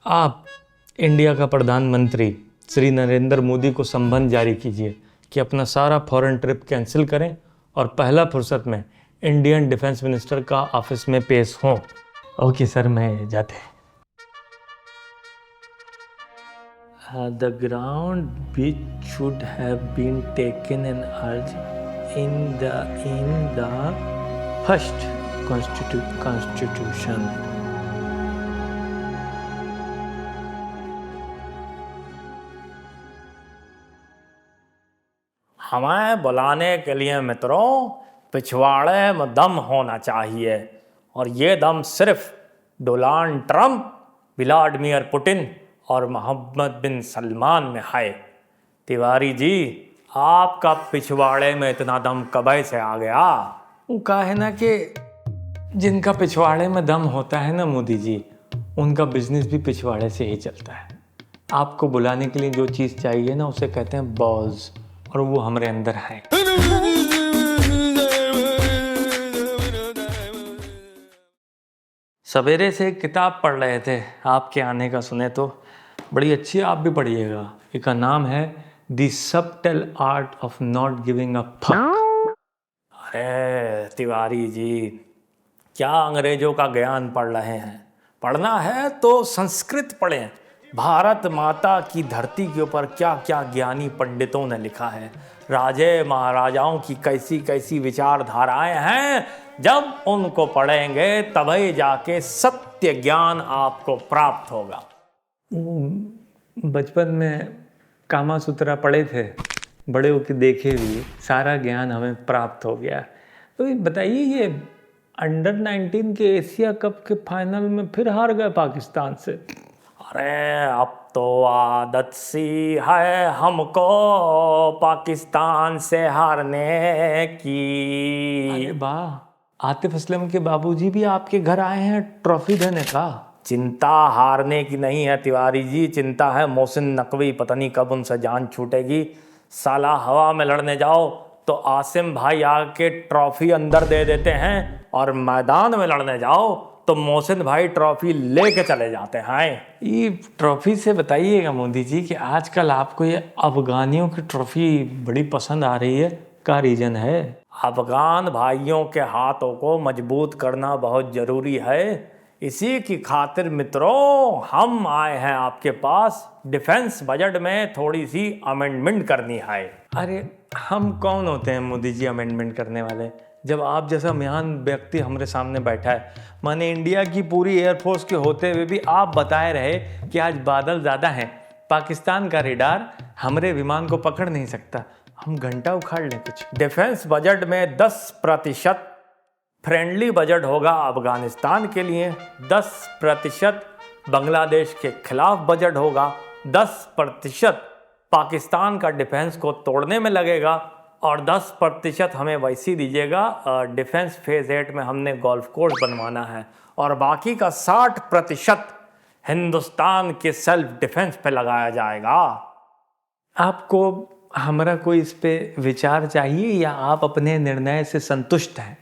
आप इंडिया का प्रधानमंत्री श्री नरेंद्र मोदी को संबंध जारी कीजिए कि अपना सारा फॉरेन ट्रिप कैंसिल करें और पहला फुर्सत में इंडियन डिफेंस मिनिस्टर का ऑफिस में पेश हों। ओके सर, मैं जाते हैं। The ground which should have been taken an urge in the first constitution. हमें बुलाने के लिए मित्रों पिछवाड़े में दम होना चाहिए, और ये दम सिर्फ डोनाल्ड ट्रंप, व्लादिमीर पुतिन और मोहम्मद बिन सलमान में है। तिवारी जी, आपका पिछवाड़े में इतना दम कब से आ गया? वो कहा है ना कि जिनका पिछवाड़े में दम होता है ना मोदी जी, उनका बिजनेस भी पिछवाड़े से ही चलता है। आपको बुलाने के लिए जो चीज़ चाहिए ना, उसे कहते हैं बॉल्स, और वो हमारे अंदर है। सवेरे से एक किताब पढ़ रहे थे, आपके आने का सुने तो बड़ी अच्छी, आप भी पढ़िएगा। इसका नाम है the subtle art of not giving a fuck. अरे तिवारी जी, क्या अंग्रेजों का ज्ञान पढ़ रहे हैं? पढ़ना है तो संस्कृत पढ़ें। भारत माता की धरती के ऊपर क्या क्या ज्ञानी पंडितों ने लिखा है, राजे महाराजाओं की कैसी कैसी विचारधाराएं हैं। जब उनको पढ़ेंगे तभी जाके सत्य ज्ञान आपको प्राप्त होगा। बचपन में कामा सूत्रा पढ़े थे, बड़े होकर देखे भी, सारा ज्ञान हमें प्राप्त हो गया। तो बताइए, ये अंडर 19 के एशिया कप के फाइनल में फिर हार गए पाकिस्तान से। अरे अब तो आदत सी है हमको पाकिस्तान से हारने की। अरे वाह, आतिफ असलम के बाबूजी भी आपके घर आए हैं ट्रॉफी देने का। चिंता हारने की नहीं है तिवारी जी, चिंता है मोहसिन नकवी, पता नहीं कब उनसे जान छूटेगी। साला हवा में लड़ने जाओ तो आसिम भाई आके ट्रॉफी अंदर दे देते हैं, और मैदान में लड़ने जाओ तो मोहसिन भाई ट्रॉफी लेके चले जाते हैं। ये ट्रॉफी से बताइएगा मोदी जी कि आजकल आपको ये अफगानियों की ट्रॉफी बड़ी पसंद आ रही है, क्या रीजन है? अफगान भाइयों के हाथों को मजबूत करना बहुत जरूरी है। इसी की खातिर मित्रों हम आए हैं आपके पास। डिफेंस बजट में थोड़ी सी अमेंडमेंट करनी है। अरे हम कौन होते हैं मोदी जी अमेंडमेंट करने वाले, जब आप जैसा महान व्यक्ति हमारे सामने बैठा है। माने इंडिया की पूरी एयरफोर्स के होते हुए भी आप बताए रहे कि आज बादल ज़्यादा हैं, पाकिस्तान का रेडार हमारे विमान को पकड़ नहीं सकता, हम घंटा उखाड़ लें कुछ। डिफेंस बजट में 10% फ्रेंडली बजट होगा अफगानिस्तान के लिए, 10% बांग्लादेश के खिलाफ बजट होगा, 10% पाकिस्तान का डिफेंस को तोड़ने में लगेगा, और 10% हमें वैसी दीजिएगा। डिफेंस फेज 8 में हमने गोल्फ कोर्स बनवाना है, और बाकी का 60% हिंदुस्तान के सेल्फ डिफेंस पे लगाया जाएगा। आपको हमारा कोई इस पे विचार चाहिए या आप अपने निर्णय से संतुष्ट हैं?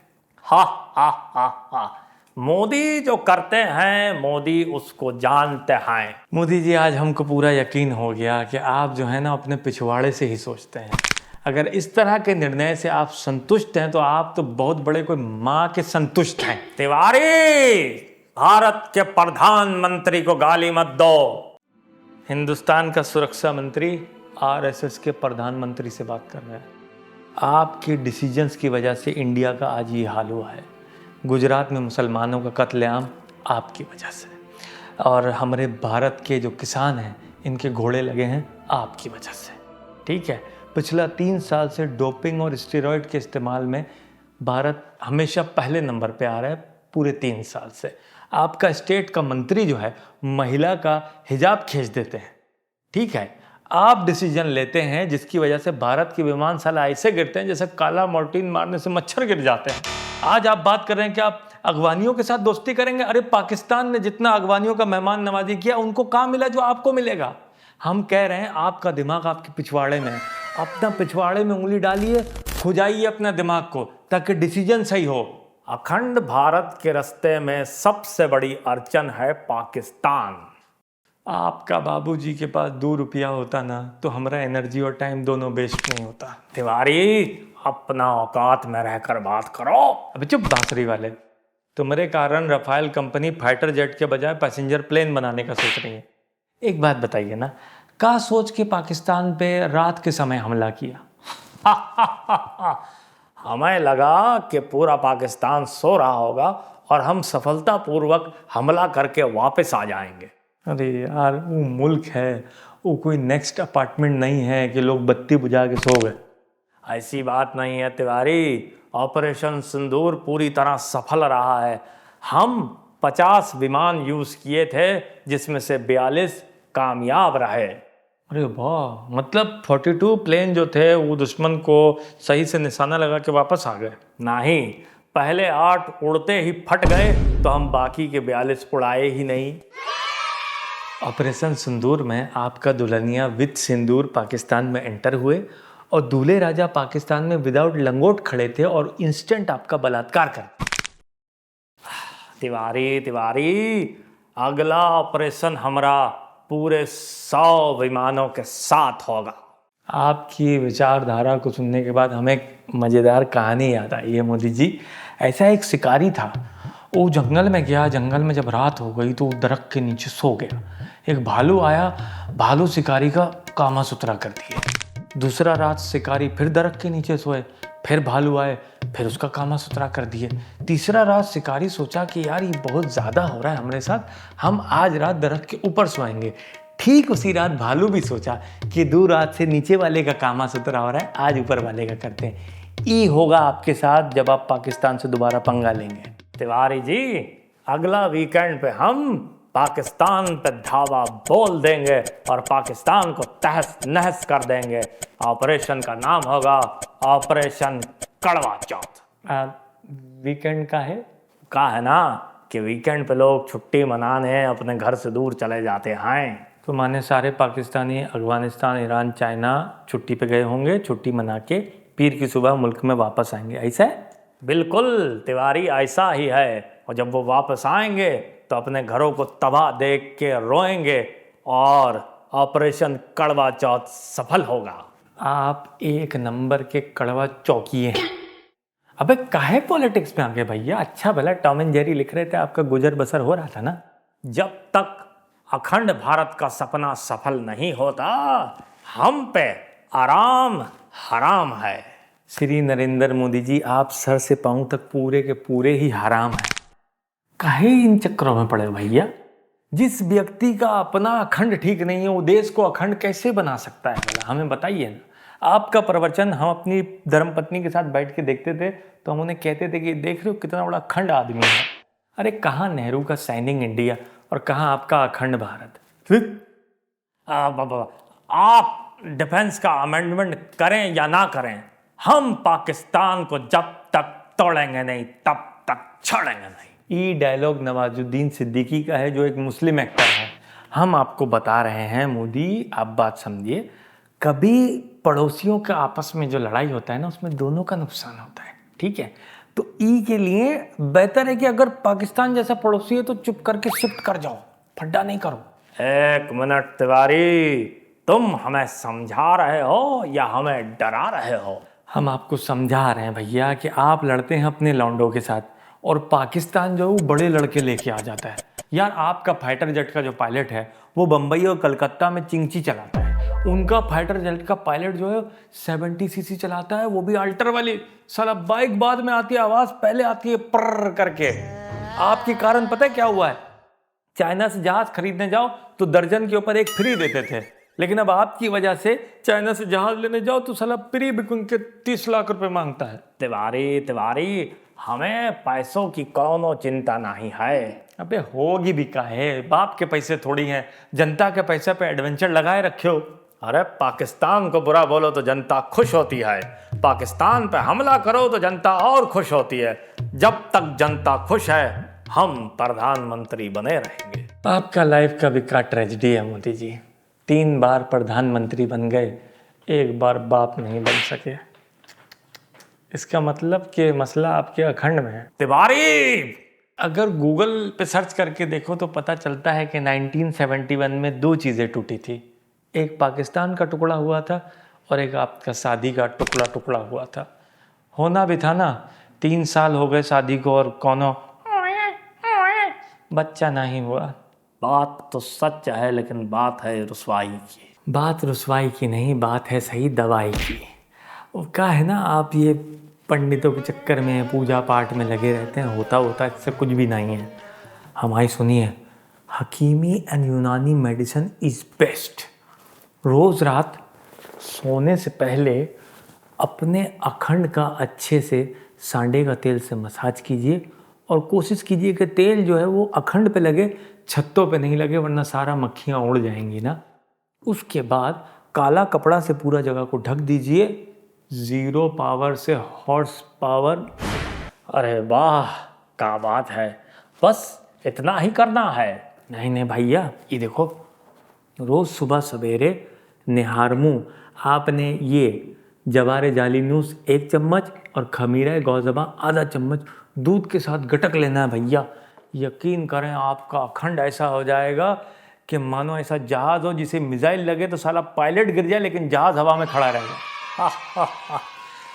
हा हा हा हा, मोदी जो करते हैं मोदी उसको जानते हैं। मोदी जी, आज हमको पूरा यकीन हो गया कि आप जो है ना अपने पिछवाड़े से ही सोचते हैं। अगर इस तरह के निर्णय से आप संतुष्ट हैं तो आप तो बहुत बड़े कोई माँ के संतुष्ट हैं। तिवारी, भारत के प्रधानमंत्री को गाली मत दो। हिंदुस्तान का सुरक्षा मंत्री आरएसएस के प्रधानमंत्री से बात कर रहे हैं। आपके डिसीजंस की वजह से इंडिया का आज ये हाल हुआ है। गुजरात में मुसलमानों का कत्लेआम आपकी वजह से, और हमारे भारत के जो किसान हैं इनके घोड़े लगे हैं आपकी वजह से। ठीक है, पिछला 3 साल से डोपिंग और स्टेरॉइड के इस्तेमाल में भारत हमेशा पहले नंबर पे आ रहा है, पूरे 3 साल से। आपका स्टेट का मंत्री जो है महिला का हिजाब खींच देते हैं। ठीक है, आप डिसीजन लेते हैं जिसकी वजह से भारत के विमान साला ऐसे गिरते हैं जैसे काला मोर्टीन मारने से मच्छर गिर जाते हैं। आज आप बात कर रहे हैं कि आप अगवानियों के साथ दोस्ती करेंगे। अरे पाकिस्तान ने जितना अगवानियों का मेहमान नवाजी किया, उनको कहाँ मिला जो आपको मिलेगा? हम कह रहे हैं आपका दिमाग आपके पिछवाड़े में है, अपना पिछवाड़े में उंगली डालिए, खुजाइए अपना दिमाग को ताकि डिसीजन सही हो। अखंड भारत के रास्ते में सबसे बड़ी अड़चन है पाकिस्तान। आपका बाबूजी के पास 2 रुपया होता ना तो हमारा एनर्जी और टाइम दोनों वेस्ट नहीं होता। तिवारी, अपना औकात में रहकर बात करो। अबे चुप बांसुरी वाले। तुम्हारे कारण रफाल कंपनी फाइटर जेट के बजाय पैसेंजर प्लेन बनाने का सोच रही है। एक बात बताइए ना, क्या सोच के पाकिस्तान पे रात के समय हमला किया? हमें लगा कि पूरा पाकिस्तान सो रहा होगा और हम सफलतापूर्वक हमला करके वापस आ जाएंगे। अरे यार, वो मुल्क है, वो कोई नेक्स्ट अपार्टमेंट नहीं है कि लोग बत्ती बुझा के सो गए। ऐसी बात नहीं है तिवारी, ऑपरेशन सिंदूर पूरी तरह सफल रहा है। हम 50 विमान यूज किए थे जिसमें से 42 कामयाब रहे। अरे वाह, मतलब 42 प्लेन जो थे वो दुश्मन को सही से निशाना लगा के वापस आ गए? नहीं, पहले 8 उड़ते ही फट गए तो हम बाकी के 42 उड़ाए ही नहीं। ऑपरेशन सिंदूर में आपका दुल्हनिया विद सिंदूर पाकिस्तान में एंटर हुए और दूल्हे राजा पाकिस्तान में विदाउट लंगोट खड़े थे और इंस्टेंट आपका बलात्कार कर। तिवारी, अगला ऑपरेशन हमारा पूरे 100 विमानों के साथ होगा। आपकी विचारधारा को सुनने के बाद हमें एक मज़ेदार कहानी याद आई है मोदी जी। ऐसा एक शिकारी था, वो जंगल में गया। जंगल में जब रात हो गई तो वो दरख्त के नीचे सो गया। एक भालू आया, भालू शिकारी का कामा सुथरा कर दिया। दूसरा रात शिकारी फिर दरख्त के नीचे सोए, फिर भालू आए, फिर उसका कामा सुथरा कर दिए। तीसरा रात शिकारी सोचा कि यार ये बहुत ज़्यादा हो रहा है हमारे साथ, हम आज रात दरख्त के ऊपर सोएंगे। ठीक उसी रात भालू भी सोचा कि 2 रात से नीचे वाले का कामा सुथरा हो रहा है, आज ऊपर वाले का करते हैं। ये होगा आपके साथ जब आप पाकिस्तान से दोबारा पंगा लेंगे। तिवारी जी, अगला वीकेंड पे हम पाकिस्तान पे धावा बोल देंगे और पाकिस्तान को तहस नहस कर देंगे। ऑपरेशन का नाम होगा ऑपरेशन कड़वा चौथ। वीकेंड का है? कहा है ना कि वीकेंड पे लोग छुट्टी मनाने अपने घर से दूर चले जाते हैं। तो माने सारे पाकिस्तानी अफगानिस्तान, ईरान, चाइना छुट्टी पे गए होंगे, छुट्टी मना के पीर की सुबह मुल्क में वापस आएंगे, ऐसा है? बिल्कुल तिवारी, ऐसा ही है। और जब वो वापस आएंगे तो अपने घरों को तबाह देख के रोएंगे और ऑपरेशन कड़वा चौथ सफल होगा। आप एक नंबर के कड़वा चौकिए हैं। अबे काहे पॉलिटिक्स में आ गए भैया? अच्छा भला टॉम एंड जेरी लिख रहे थे, आपका गुजर बसर हो रहा था ना। जब तक अखंड भारत का सपना सफल नहीं होता, हम पे आराम हराम है। श्री नरेंद्र मोदी जी, आप सर से पांव तक पूरे के पूरे ही हराम हैं। काहे इन चक्करों में पड़े भैया? जिस व्यक्ति का अपना अखंड ठीक नहीं है वो देश को अखंड कैसे बना सकता है भला? हमें बताइए ना। आपका प्रवचन हम अपनी धर्मपत्नी के साथ बैठ के देखते थे तो हम उन्हें कहते थे कि देख रहे हो कितना बड़ा अखंड आदमी है। अरे कहाँ नेहरू का शाइनिंग इंडिया और कहाँ आपका अखंड भारत? आप डिफेंस का अमेंडमेंट करें या ना करें, हम पाकिस्तान को जब तक तोड़ेंगे नहीं तब तक छोड़ेंगे नहीं। ये डायलॉग नवाजुद्दीन सिद्दीकी का है जो एक मुस्लिम एक्टर है। हम आपको बता रहे हैं मोदी, आप बात समझिए। कभी पड़ोसियों के आपस में जो लड़ाई होता है ना, उसमें दोनों का नुकसान होता है, ठीक है? तो ई के लिए बेहतर है कि अगर पाकिस्तान जैसा पड़ोसी है तो चुप करके शिफ्ट कर जाओ, फड्डा नहीं करो। 1 मिनट तिवारी, तुम हमें समझा रहे हो या हमें डरा रहे हो? हम आपको समझा रहे हैं भैया कि आप लड़ते हैं अपने लौंडों के साथ और पाकिस्तान जो है वो बड़े लड़के लेके आ जाता है। यार आपका फाइटर जेट का जो पायलट है वो बम्बई और कलकत्ता में चिंची चलाता है। उनका फाइटर जेट का पायलट जो है 70 सीसी चलाता है, वो भी अल्टर वाली। साला बाइक बाद में आती है, आवाज पहले आती है पर्र करके। आपके कारण पता है क्या हुआ है? चाइना से जहाज खरीदने जाओ तो दर्जन के ऊपर एक फ्री देते थे, लेकिन अब आपकी वजह से चाइना से जहाज लेने जाओ तो साला प्री बिकुन के 30 लाख रुपए मांगता है। तिवारी, हमें पैसों की कोनो चिंता नहीं है। अबे होगी भी काहे, बाप के पैसे थोड़ी हैं, जनता के पैसे पे एडवेंचर लगाए रखे हो। अरे पाकिस्तान को बुरा बोलो तो जनता खुश होती है, पाकिस्तान पे हमला करो तो जनता और खुश होती है। जब तक जनता खुश है हम प्रधानमंत्री बने रहेंगे। आपका लाइफ का भी का ट्रेजेडी है मोदी जी। 3 बार प्रधानमंत्री बन गए, 1 बार बाप नहीं बन सके। इसका मतलब कि मसला आपके अखंड में है। तिवारी, अगर गूगल पे सर्च करके देखो तो पता चलता है कि 1971 में दो चीज़ें टूटी थी। एक पाकिस्तान का टुकड़ा हुआ था और एक आपका शादी का टुकड़ा हुआ था। होना भी था ना, 3 साल हो गए शादी को और कोनो बच्चा नहीं हुआ। बात तो सच है, लेकिन बात है रुसवाई की। बात रुसवाई की नहीं, बात है सही दवाई की। वो क्या है ना, आप ये पंडितों के चक्कर में पूजा पाठ में लगे रहते हैं, होता इससे कुछ भी नहीं है। हमारी सुनिए, हकीमी एंड यूनानी मेडिसिन इज़ बेस्ट। रोज़ रात सोने से पहले अपने अखंड का अच्छे से सांडे का तेल से मसाज कीजिए और कोशिश कीजिए कि तेल जो है वो अखंड पे लगे, छत्तों पे नहीं लगे, वरना सारा मक्खियाँ उड़ जाएंगी ना। उसके बाद काला कपड़ा से पूरा जगह को ढक दीजिए, 0 पावर से हॉर्स पावर। अरे वाह, क्या बात है, बस इतना ही करना है? नहीं भैया, ये देखो, रोज़ सुबह सवेरे निहार मुँह आपने ये जवारे जालीनूस 1 चम्मच और खमीरा गौज़बा आधा चम्मच दूध के साथ गटक लेना है भैया। यकीन करें, आपका अखंड ऐसा हो जाएगा कि मानो ऐसा जहाज़ हो जिसे मिसाइल लगे तो साला पायलट गिर जाए लेकिन जहाज़ हवा में खड़ा रहेगा।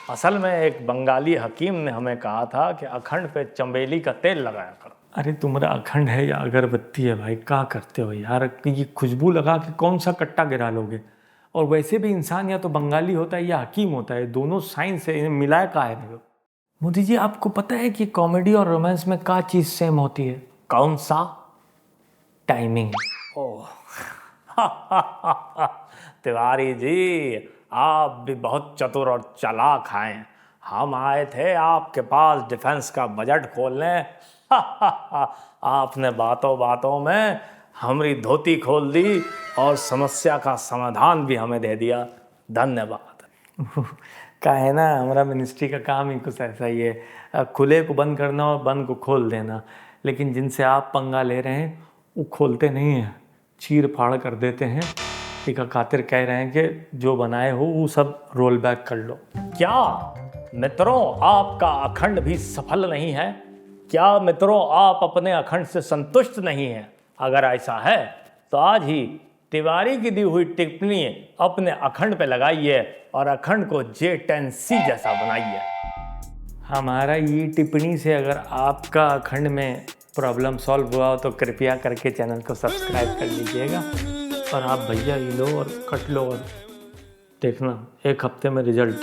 असल में एक बंगाली हकीम ने हमें कहा था कि अखंड पे चंबेली का तेल लगाया करो। अरे तुम्हारा अखंड है या अगरबत्ती है भाई, क्या करते हो यार? ये खुशबू लगा के कौन सा कट्टा गिरा लोगे? और वैसे भी इंसान या तो बंगाली होता है या हकीम होता है, दोनों साइंस है, इन्हें मिलाया का है। मोदी जी, आपको पता है कि कॉमेडी और रोमांस में क्या चीज़ सेम होती है? कौन सा? टाइमिंग। ओह तिवारी जी, आप भी बहुत चतुर और चालाक हैं। हम आए थे आपके पास डिफेंस का बजट खोलने। आपने बातों बातों में हमारी धोती खोल दी और समस्या का समाधान भी हमें दे दिया। धन्यवाद। का है ना, हमारा मिनिस्ट्री का काम ही कुछ ऐसा ही है, खुले को बंद करना और बंद को खोल देना। लेकिन जिनसे आप पंगा ले रहे हैं वो खोलते नहीं हैं, चीर फाड़ कर देते हैं। एक खातिर कह रहे हैं कि जो बनाए हो वो सब रोल बैक कर लो। क्या मित्रों, आपका अखंड भी सफल नहीं है? क्या मित्रों, आप अपने अखंड से संतुष्ट नहीं हैं? अगर ऐसा है तो आज ही तिवारी की दी हुई टिप्पणी अपने अखंड पे लगाइए और अखंड को J10C जैसा बनाइए। हमारा ये टिप्पणी से अगर आपका अखंड में प्रॉब्लम सॉल्व हुआ हो तो कृपया करके चैनल को सब्सक्राइब कर लीजिएगा। और आप भैया ये लो और कट लो और देखना 1 हफ्ते में रिजल्ट।